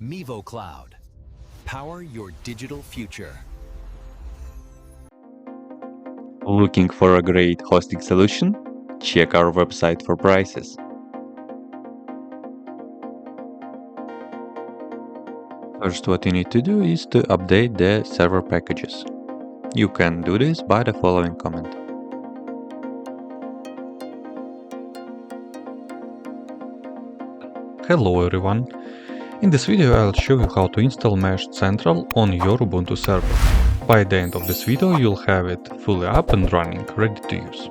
mivoCloud. Power your digital future. Looking for a great hosting solution? Check our website for prices. First, what you need to do is to update the server packages. You can do this by the following command. Hello everyone! In this video I'll show you how to install MeshCentral on your Ubuntu server. By the end of this video you'll have it fully up and running, ready to use.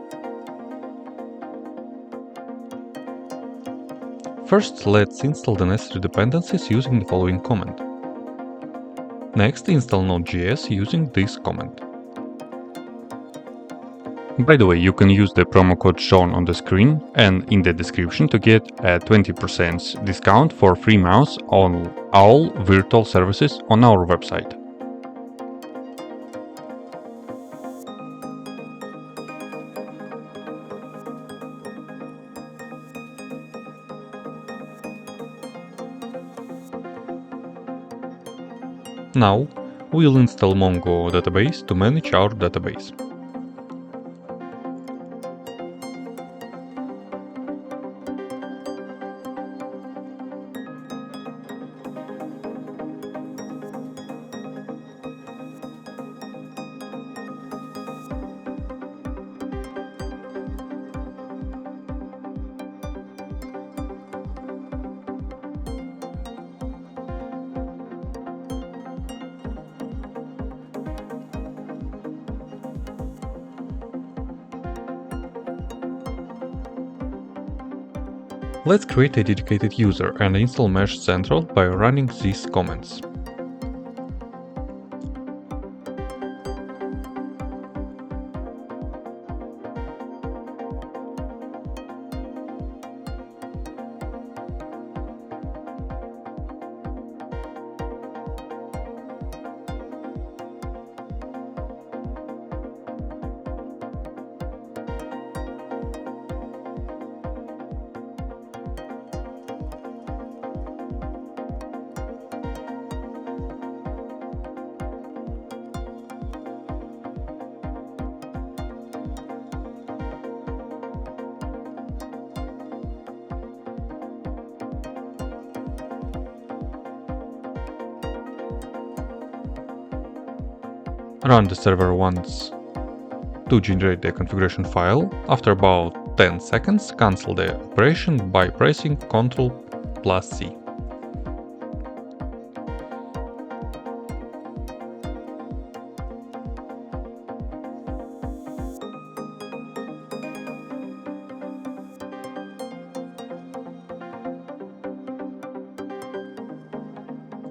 First, let's install the necessary dependencies using the following command. Next, install Node.js using this command. By the way, you can use the promo code shown on the screen and in the description to get a 20% discount for free mouse on all virtual services on our website. Now, we'll install MongoDB to manage our database. Let's create a dedicated user and install MeshCentral by running these commands. Run the server once to generate the configuration file. After about 10 seconds, cancel the operation by pressing Ctrl+C.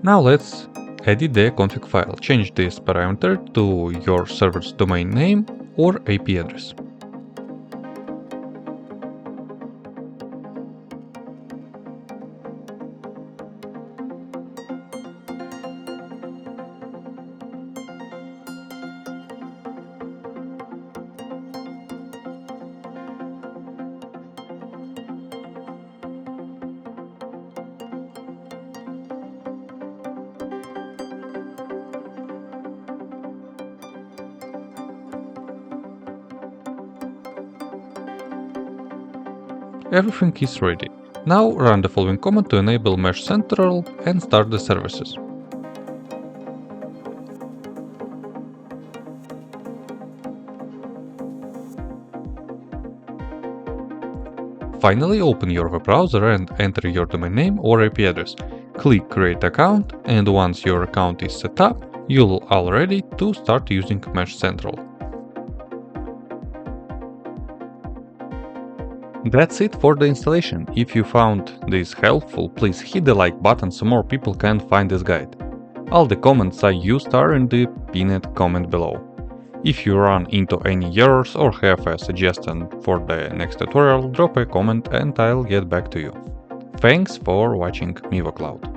Now let's edit the config file. Change this parameter to your server's domain name or IP address. Everything is ready. Now run the following command to enable MeshCentral and start the services. Finally, open your web browser and enter your domain name or IP address. Click Create Account, and once your account is set up, you'll all ready to start using MeshCentral. That's it for the installation. If you found this helpful, please hit the like button so more people can find this guide. All the comments I used are in the pinned comment below. If you run into any errors or have a suggestion for the next tutorial, drop a comment and I'll get back to you. Thanks for watching mivoCloud.